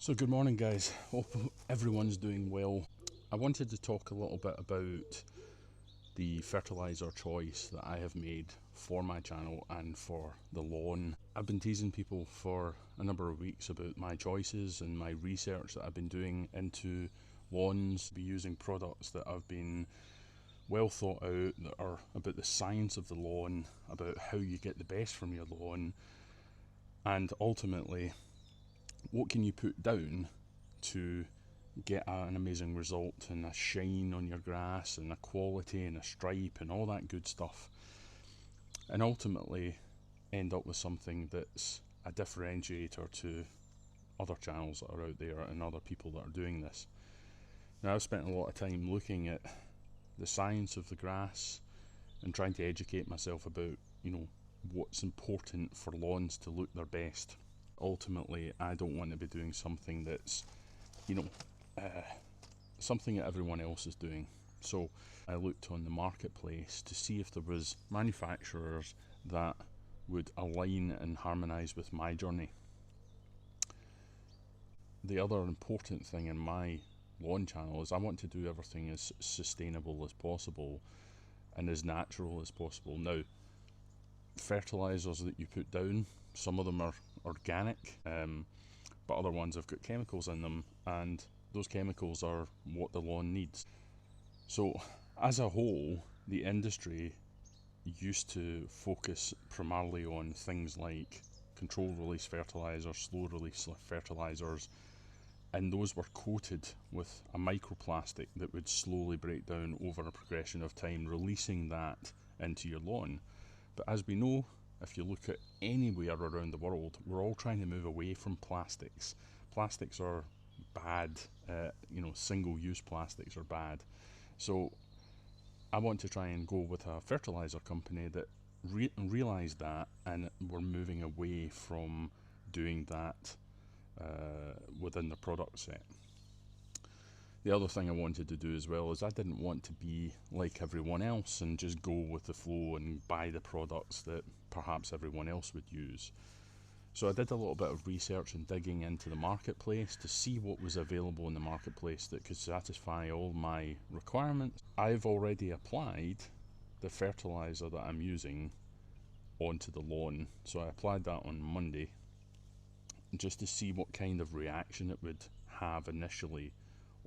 So good morning guys, hope everyone's doing well. I wanted to talk a little bit about the fertiliser choice that I have made for my channel and for the lawn. I've been teasing people for a number of weeks about my choices and my research that I've been doing into lawns, be using products that have been well thought out, that are about the science of the lawn, about how you get the best from your lawn, and ultimately what can you put down to get an amazing result and a shine on your grass and a quality and a stripe and all that good stuff, and ultimately end up with something that's a differentiator to other channels that are out there and other people that are doing this. Now, I've spent a lot of time looking at the science of the grass and trying to educate myself about, what's important for lawns to look their best. Ultimately, I don't want to be doing something that's, something that everyone else is doing. So I looked on the marketplace to see if there was manufacturers that would align and harmonise with my journey. The other important thing in my lawn channel is I want to do everything as sustainable as possible and as natural as possible. Now, fertilisers that you put down, some of them are organic, but other ones have got chemicals in them, and those chemicals are what the lawn needs. So as a whole, the industry used to focus primarily on things like controlled release fertilisers, slow release fertilisers, and those were coated with a microplastic that would slowly break down over a progression of time, releasing that into your lawn. But as we know, if you look at anywhere around the world, we're all trying to move away from plastics. Plastics are bad, single-use plastics are bad. So I want to try and go with a fertiliser company that realised that, and we're moving away from doing that within the product set. The other thing I wanted to do as well is I didn't want to be like everyone else and just go with the flow and buy the products that perhaps everyone else would use. So I did a little bit of research and digging into the marketplace to see what was available in the marketplace that could satisfy all my requirements. I've already applied the fertiliser that I'm using onto the lawn. So I applied that on Monday just to see what kind of reaction it would have initially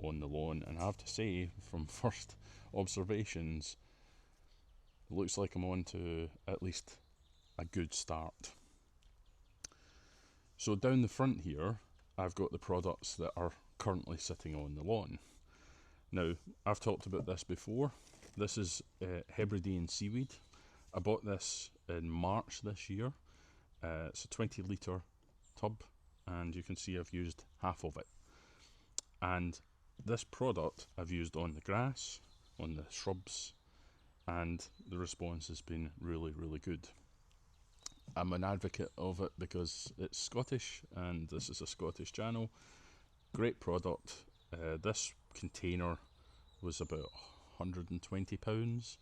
on the lawn, and I have to say, from first observations, it looks like I'm on to at least a good start. So down the front here, I've got the products that are currently sitting on the lawn. Now, I've talked about this before. This is Hebridean seaweed. I bought this in March this year. It's a 20 litre tub, and you can see I've used half of it. And this product I've used on the grass, on the shrubs, and the response has been really, really good. I'm an advocate of it because it's Scottish and this is a Scottish channel. Great product. This container was about £120.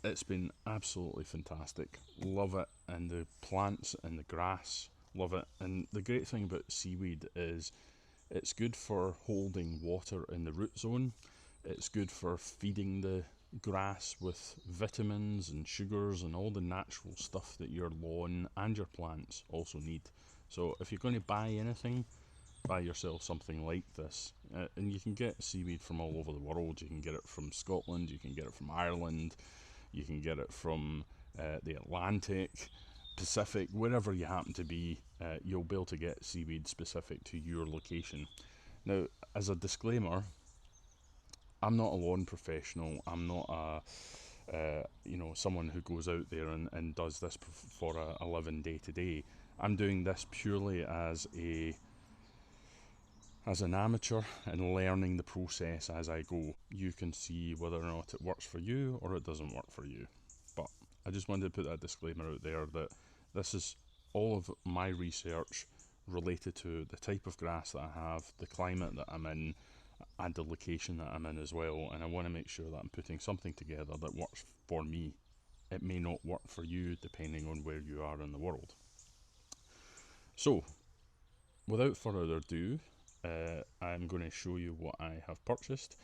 It's been absolutely fantastic. Love it, and the plants and the grass, love it. And the great thing about seaweed is it's good for holding water in the root zone. It's good for feeding the grass with vitamins and sugars and all the natural stuff that your lawn and your plants also need. So if you're going to buy anything, buy yourself something like this. And you can get seaweed from all over the world. You can get it from Scotland, you can get it from Ireland, you can get it from the Atlantic, Pacific, wherever you happen to be, you'll be able to get seaweed specific to your location. Now, as a disclaimer, I'm not a lawn professional. I'm not someone who goes out there and does this for a living day to day. I'm doing this purely as an amateur and learning the process as I go. You can see whether or not it works for you or it doesn't work for you. But I just wanted to put that disclaimer out there that this is all of my research related to the type of grass that I have, the climate that I'm in, and the location that I'm in as well. And I want to make sure that I'm putting something together that works for me. It may not work for you depending on where you are in the world. So without further ado, I'm going to show you what I have purchased.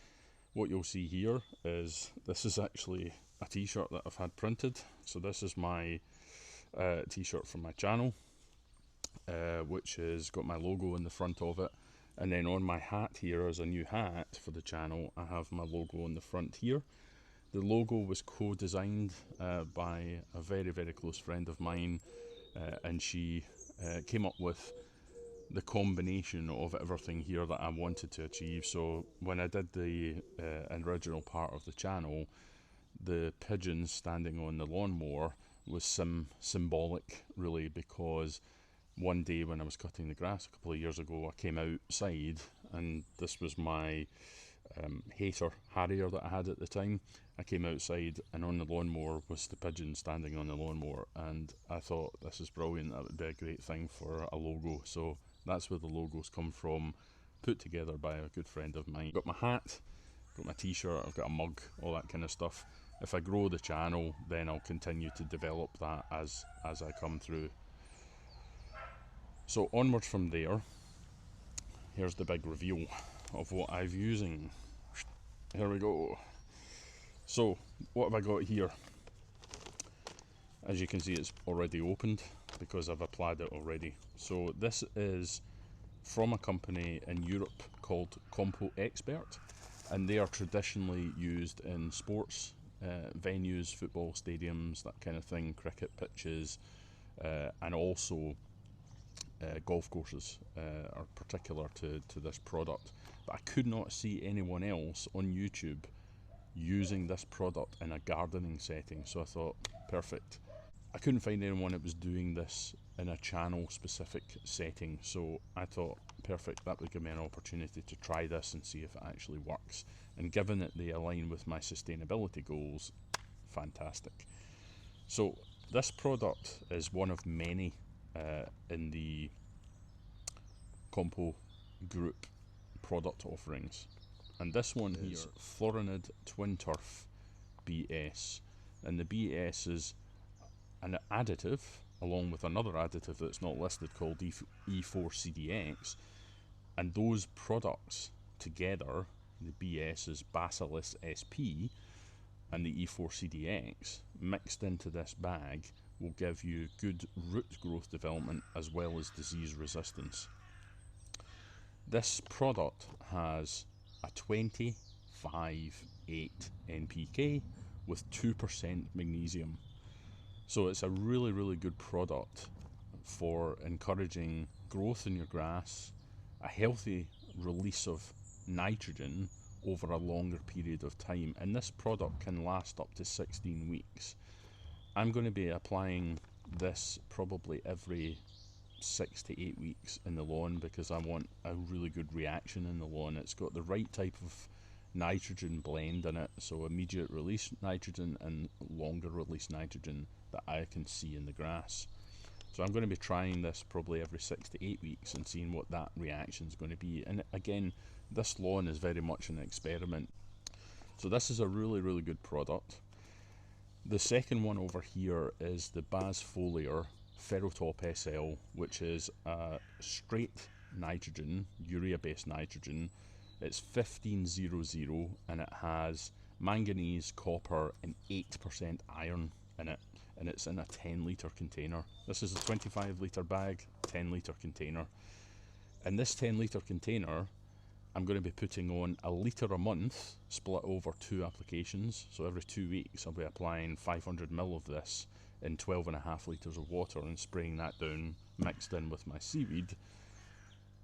What you'll see here is this is actually a t-shirt that I've had printed. So this is my t-shirt from my channel, which has got my logo in the front of it. And then on my hat here, as a new hat for the channel, I have my logo on the front here. The logo was co-designed by a very, very close friend of mine, and she came up with the combination of everything here that I wanted to achieve. So when I did the original part of the channel, the pigeons standing on the lawnmower was symbolic, really, because one day when I was cutting the grass a couple of years ago, I came outside and this was my hater harrier that I had at the time. I came outside and on the lawnmower was the pigeon standing on the lawnmower, and I thought, this is brilliant, that would be a great thing for a logo. So that's where the logos come from, put together by a good friend of mine. Got my hat, got my t-shirt, I've got a mug, all that kind of stuff. If I grow the channel, then I'll continue to develop that as I come through. So onwards from there, here's the big reveal of what I'm using. Here we go. So what have I got here? As you can see, it's already opened because I've applied it already. So this is from a company in Europe called COMPO Expert, and they are traditionally used in sports venues, football stadiums, that kind of thing, cricket pitches, and also golf courses are particular to this product. But I could not see anyone else on YouTube using this product in a gardening setting, so I thought, perfect. I couldn't find anyone that was doing this in a channel specific setting, so I thought, perfect, that would give me an opportunity to try this and see if it actually works. And given that they align with my sustainability goals, fantastic. So this product is one of many in the COMPO group product offerings, and this one is Floranid Twin Turf BS, and the BS is an additive along with another additive that's not listed called E4CDX, and those products together, the BS is Bascillus SP and the E4CDX mixed into this bag will give you good root growth development as well as disease resistance. This product has a 25-8 NPK with 2% magnesium. So it's a really, really good product for encouraging growth in your grass, a healthy release of nitrogen over a longer period of time, and this product can last up to 16 weeks. I'm going to be applying this probably every 6 to 8 weeks in the lawn because I want a really good reaction in the lawn. It's got the right type of nitrogen blend in it, so immediate release nitrogen and longer release nitrogen that I can see in the grass. So I'm going to be trying this probably every 6 to 8 weeks and seeing what that reaction is going to be. And again, this lawn is very much an experiment. So this is a really, really good product. The second one over here is the Basfoliar Ferrotop SL, which is a straight nitrogen, urea-based nitrogen. It's 1500 and it has manganese, copper and 8% iron in it, and it's in a 10 litre container. This is a 25 litre bag, 10 litre container. In this 10 litre container, I'm going to be putting on a litre a month, split over 2 applications. So every 2 weeks I'll be applying 500 ml of this in 12.5 litres of water and spraying that down, mixed in with my seaweed.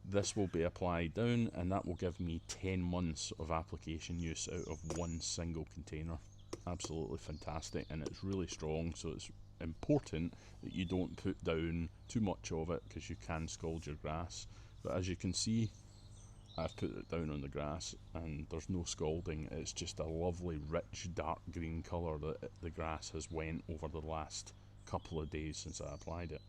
This will be applied down, and that will give me 10 months of application use out of one single container. Absolutely fantastic, and it's really strong, so it's important that you don't put down too much of it because you can scald your grass. But as you can see, I've put it down on the grass and there's no scalding. It's just a lovely rich dark green colour that the grass has went over the last couple of days since I applied it.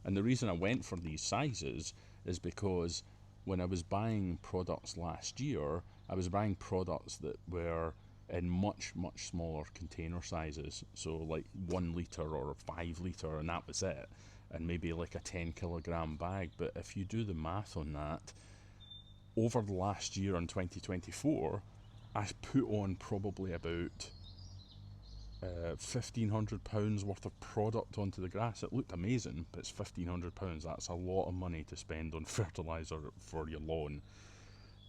And the reason I went for these sizes is because when I was buying products last year, I was buying products that were in much smaller container sizes, so like 1 litre or 5 litre, and that was it, and maybe like a 10 kilogram bag. But if you do the math on that, over the last year in 2024, I put on probably about £1,500 worth of product onto the grass. It looked amazing, but it's £1,500. That's a lot of money to spend on fertiliser for your lawn,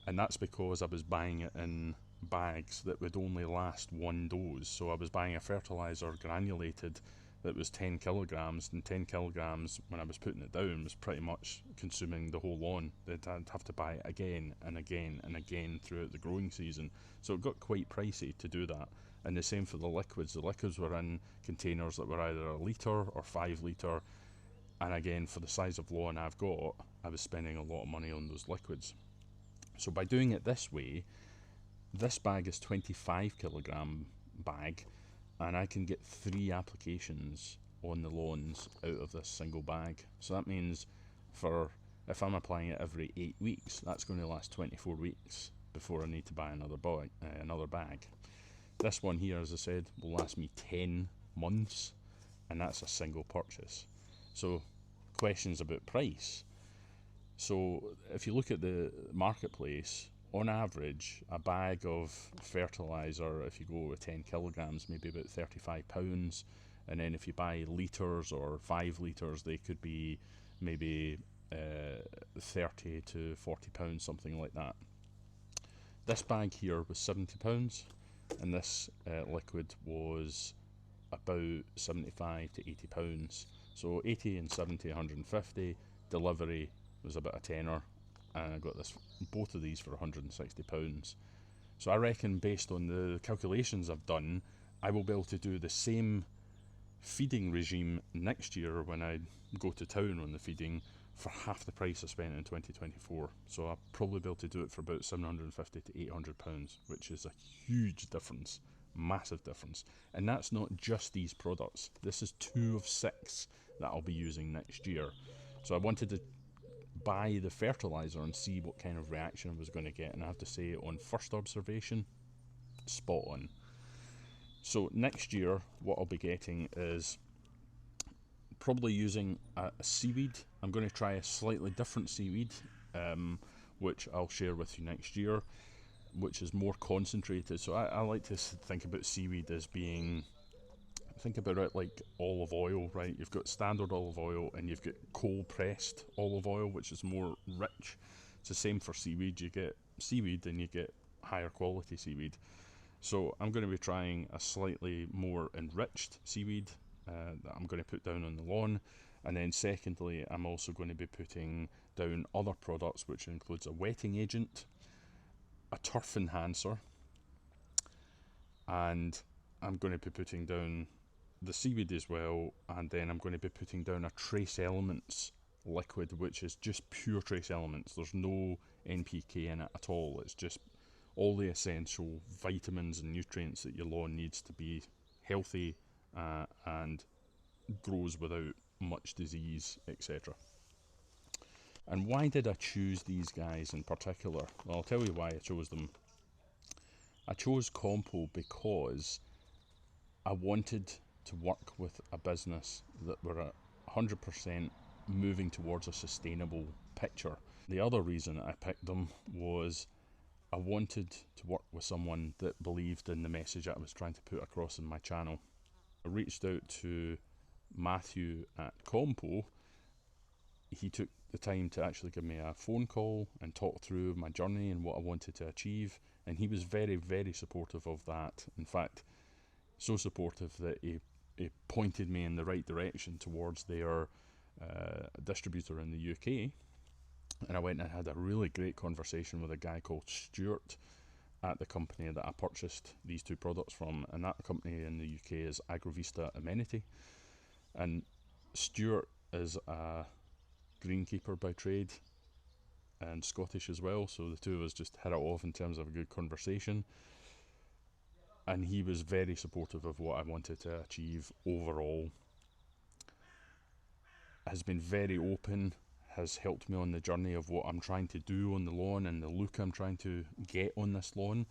and that's because I was buying it in bags that would only last one dose. So I was buying a fertiliser granulated that was 10 kilograms, and 10 kilograms when I was putting it down was pretty much consuming the whole lawn. I'd have to buy it again and again and again throughout the growing season, so it got quite pricey to do that. And the same for the liquids. The liquids were in containers that were either a litre or 5 litre, and again, for the size of lawn I've got, I was spending a lot of money on those liquids. So by doing it this way, this bag is 25 kilogram bag, and I can get 3 applications on the lawns out of this single bag. So that means if I'm applying it every 8 weeks, that's going to last 24 weeks before I need to buy another bag. This one here, as I said, will last me 10 months, and that's a single purchase. So questions about price. So if you look at the marketplace, on average, a bag of fertiliser, if you go with 10 kilograms, maybe about £35. And then if you buy litres or 5 litres, they could be maybe £30 to £40, something like that. This bag here was £70, and this liquid was about £75 to £80. So 80 and 70, 150. Delivery was about a tenner, and I got both of these for £160. So I reckon, based on the calculations I've done, I will be able to do the same feeding regime next year when I go to town on the feeding for half the price I spent in 2024. So I'll probably be able to do it for about £750 to £800, which is a huge difference, massive difference. And that's not just these products. This is 2 of 6 that I'll be using next year. So I wanted to buy the fertiliser and see what kind of reaction I was going to get, and I have to say, on first observation, spot on. So next year what I'll be getting is probably using a seaweed. I'm going to try a slightly different seaweed, which I'll share with you next year, which is more concentrated. So I like to think about seaweed as being, think about it like olive oil, right? You've got standard olive oil and you've got cold pressed olive oil, which is more rich. It's the same for seaweed. You get seaweed and you get higher quality seaweed. So I'm going to be trying a slightly more enriched seaweed that I'm going to put down on the lawn. And then secondly, I'm also going to be putting down other products, which includes a wetting agent, a turf enhancer, and I'm going to be putting down the seaweed as well, and then I'm going to be putting down a trace elements liquid, which is just pure trace elements. There's no NPK in it at all. It's just all the essential vitamins and nutrients that your lawn needs to be healthy and grows without much disease, etc. And why did I choose these guys in particular? Well, I'll tell you why I chose them. I chose COMPO because I wanted to work with a business that were 100% moving towards a sustainable picture. The other reason I picked them was I wanted to work with someone that believed in the message I was trying to put across in my channel. I reached out to Matthew at COMPO. He took the time to actually give me a phone call and talk through my journey and what I wanted to achieve, and he was very, very supportive of that. In fact, so supportive that he pointed me in the right direction towards their distributor in the UK. And I went and had a really great conversation with a guy called Stuart at the company that I purchased these 2 products from, and that company in the UK is Agrovista Amenity. And Stuart is a greenkeeper by trade and Scottish as well, so the 2 of us just hit it off in terms of a good conversation, and he was very supportive of what I wanted to achieve overall. Has been very open, has helped me on the journey of what I'm trying to do on the lawn and the look I'm trying to get on this lawn.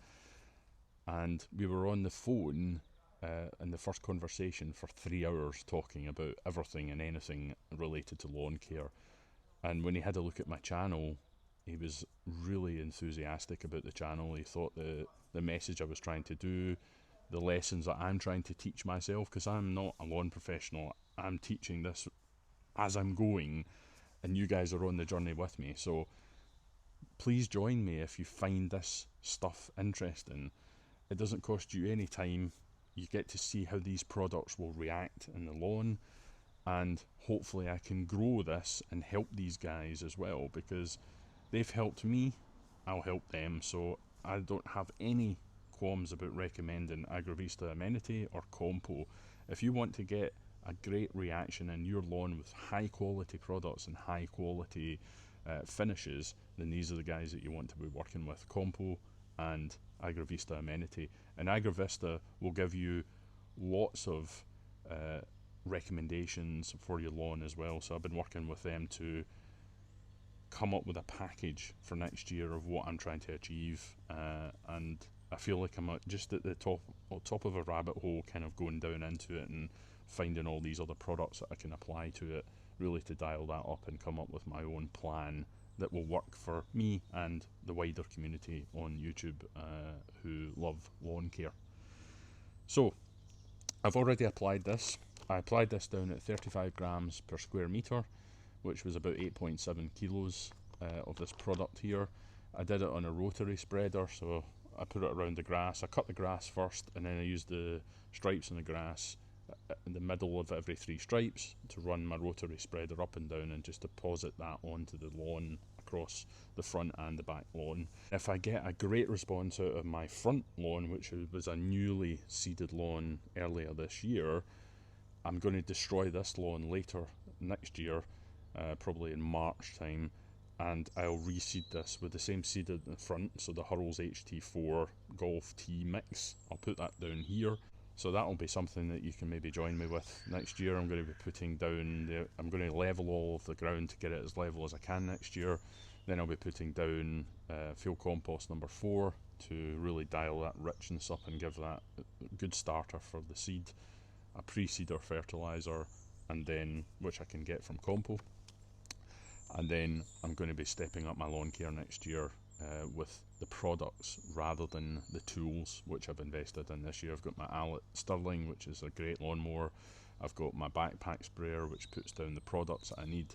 and we were on the phone in the first conversation for 3 hours talking about everything and anything related to lawn care. And when he had a look at my channel, he was really enthusiastic about the channel. He thought the message I was trying to do, the lessons that I'm trying to teach myself, because I'm not a lawn professional, I'm teaching this as I'm going, and you guys are on the journey with me. So please join me if you find this stuff interesting. It doesn't cost you any time. You get to see how these products will react in the lawn, and hopefully I can grow this and help these guys as well, because they've helped me, I'll help them. So I don't have any qualms about recommending Agravista Amenity or COMPO. If you want to get a great reaction in your lawn with high quality products and high quality finishes, then these are the guys that you want to be working with, COMPO and Agravista Amenity. And Agravista will give you lots of recommendations for your lawn as well. So I've been working with them to come up with a package for next year of what I'm trying to achieve, and I feel like I'm just at the top of a rabbit hole, kind of going down into it and finding all these other products that I can apply to it, really to dial that up and come up with my own plan that will work for me and the wider community on YouTube who love lawn care. So I've already applied this. I applied this down at 35 grams per square metre, which was about 8.7 kilos of this product here. I did it on a rotary spreader, so I put it around the grass. I cut the grass first, and then I used the stripes in the grass in the middle of every 3 stripes to run my rotary spreader up and down and just deposit that onto the lawn across the front and the back lawn. If I get a great response out of my front lawn, which was a newly seeded lawn earlier this year, I'm going to destroy this lawn later next year, probably in March time, and I'll reseed this with the same seed in the front, so the Hurls HT4 Golf T mix. I'll put that down here. So that'll be something that you can maybe join me with next year. I'm going to be putting down I'm going to level all of the ground to get it as level as I can next year. Then I'll be putting down field compost number 4 to really dial that richness up and give that a good starter for the seed, a pre-seeder fertiliser, and then which I can get from COMPO. And then I'm going to be stepping up my lawn care next year with the products rather than the tools which I've invested in this year. I've got my Allet Stirling, which is a great lawnmower. I've got my backpack sprayer, which puts down the products that I need.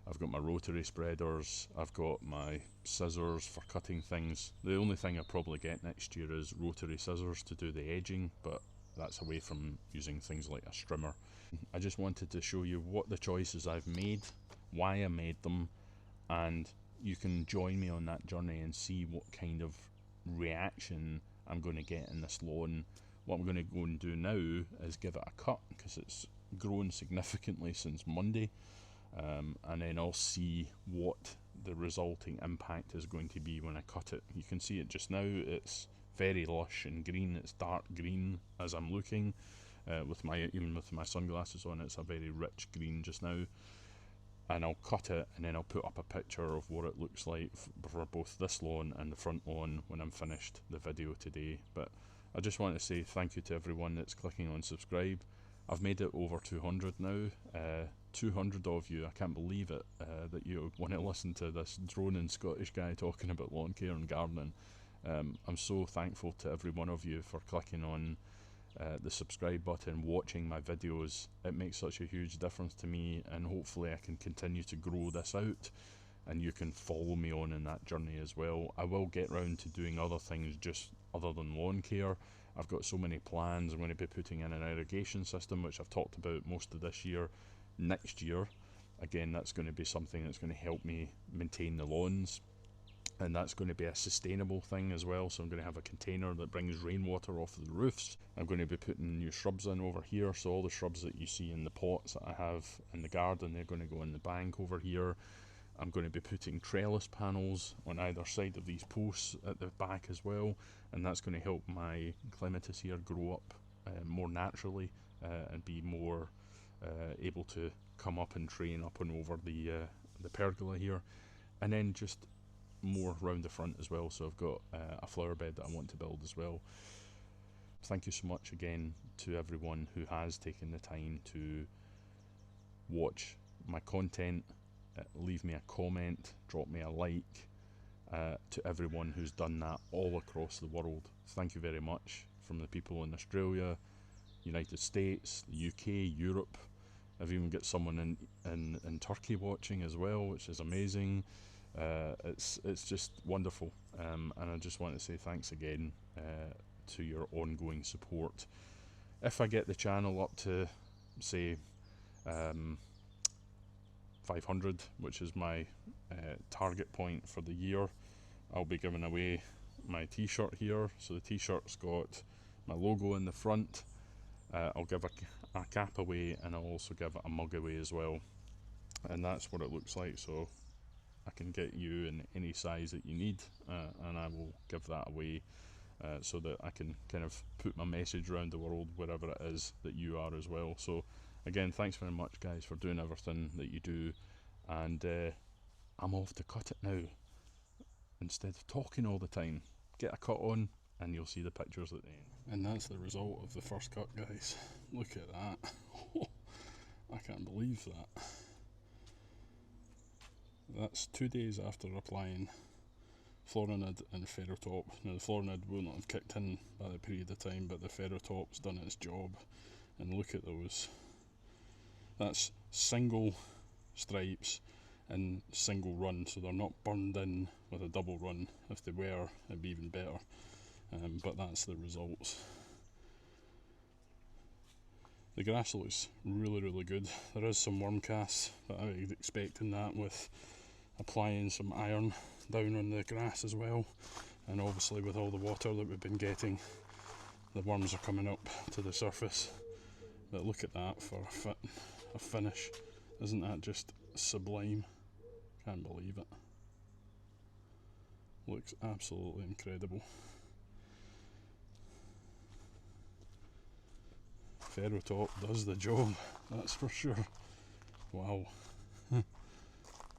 I've got my rotary spreaders. I've got my scissors for cutting things. The only thing I'll probably get next year is rotary scissors to do the edging, but that's away from using things like a strimmer. I just wanted to show you what the choices I've made, why I made them, and you can join me on that journey and see what kind of reaction I'm going to get in this lawn. What I'm going to go and do now is give it a cut, because it's grown significantly since Monday, and then I'll see what the resulting impact is going to be when I cut it. You can see it just now, it's very lush and green. It's dark green as I'm looking, even with my sunglasses on, it's a very rich green just now. And I'll cut it, and then I'll put up a picture of what it looks like for both this lawn and the front lawn when I'm finished the video today. But I just want to say thank you to everyone that's clicking on subscribe. I've made it over 200 now, 200 of you, I can't believe it, that you want to listen to this droning Scottish guy talking about lawn care and gardening. I'm so thankful to every one of you for clicking on the subscribe button, watching my videos. It makes such a huge difference to me, and hopefully I can continue to grow this out and you can follow me on in that journey as well. I will get round to doing other things just other than lawn care. I've got so many plans. I'm going to be putting in an irrigation system, which I've talked about most of this year. Next year, again, that's going to be something that's going to help me maintain the lawns, and that's going to be a sustainable thing as well. So I'm going to have a container that brings rainwater off the roofs. I'm going to be putting new shrubs in over here, so all the shrubs that you see in the pots that I have in the garden, they're going to go in the bank over here. I'm going to be putting trellis panels on either side of these posts at the back as well, and that's going to help my clematis here grow up more naturally and be more able to come up and train up and over the pergola here. And then just more round the front as well, so I've got a flower bed that I want to build as well. thank you so much again to everyone who has taken the time to watch my content, leave me a comment, drop me a like. To everyone who's done that all across the world, thank you very much. From the people in Australia, United States, the UK, Europe. I've even got someone in Turkey watching as well, which is amazing. It's just wonderful, and I just want to say thanks again to your ongoing support. If I get the channel up to, say, 500, which is my target point for the year, I'll be giving away my t-shirt here. So the t-shirt's got my logo in the front. I'll give a cap away, and I'll also give a mug away as well, and that's what it looks like. So I can get you in any size that you need, and I will give that away, so that I can kind of put my message around the world wherever it is that you are as well. So again, thanks very much guys for doing everything that you do, and I'm off to cut it now. Instead of talking all the time, get a cut on and you'll see the pictures at the end. And that's the result of the first cut, guys. Look at that. I can't believe that. That's 2 days after applying Floranid and Ferrotop. Now the Floranid will not have kicked in by the period of time, but the Ferrotop's done its job. And look at those. That's single stripes and single run, so they're not burned in with a double run. If they were, it'd be even better, but that's the results. The grass looks really good. There is some worm casts, but I was expecting that with applying some iron down on the grass as well, and obviously with all the water that we've been getting, the worms are coming up to the surface. But look at that for a finish. Isn't that just sublime? Can't believe it. Looks absolutely incredible. Ferrotop does the job, that's for sure. Wow.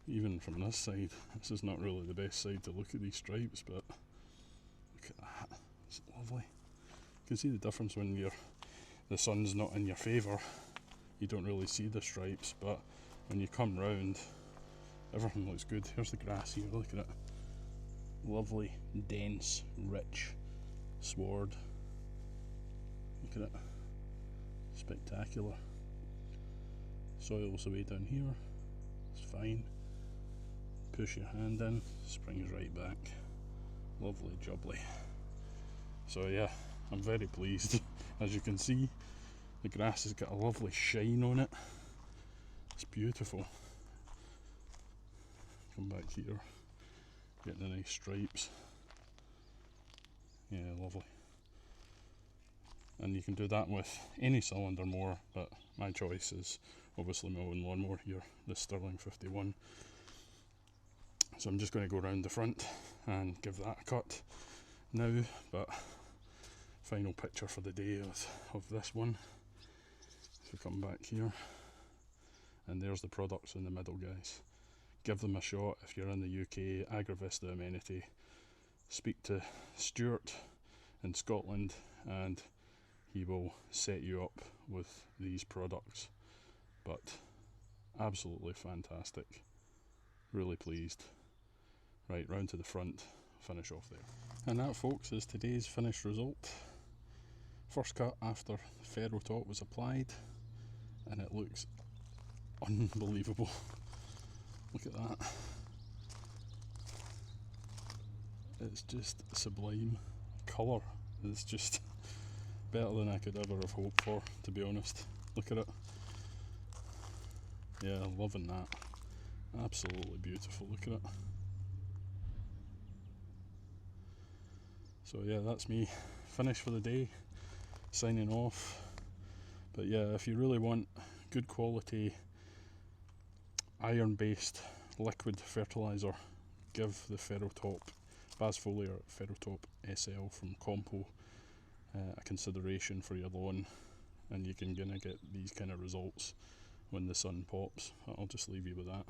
Even from this side, this is not really the best side to look at these stripes, but look at that, it's lovely. You can see the difference when the sun's not in your favour. You don't really see the stripes, but when you come round, everything looks good. Here's the grass here, look at it. Lovely, dense, rich sward. Look at it. Spectacular. Soil's away down here. It's fine. Push your hand in, springs right back. Lovely jubbly. So yeah, I'm very pleased. As you can see, the grass has got a lovely shine on it. It's beautiful. Come back here, get the nice stripes. Yeah, lovely. And you can do that with any cylinder mower, but my choice is obviously my own lawnmower here, the Sterling 51. So I'm just going to go around the front and give that a cut now, but final picture for the day of this one. So come back here, and there's the products in the middle, guys. Give them a shot if you're in the UK, Agravista Amenity. Speak to Stuart in Scotland and he will set you up with these products. But absolutely fantastic. Really pleased. Right, round to the front, finish off there. And that, folks, is today's finished result. First cut after the Ferrotop was applied, and it looks unbelievable. Look at that. It's just sublime. Colour is just better than I could ever have hoped for, to be honest. Look at it. Yeah, loving that. Absolutely beautiful, look at it. So yeah, that's me finished for the day, signing off. But yeah, if you really want good quality iron based liquid fertiliser, give the Ferrotop, Basfoliar Ferrotop SL from COMPO a consideration for your lawn, and you can gonna get these kind of results when the sun pops. I'll just leave you with that.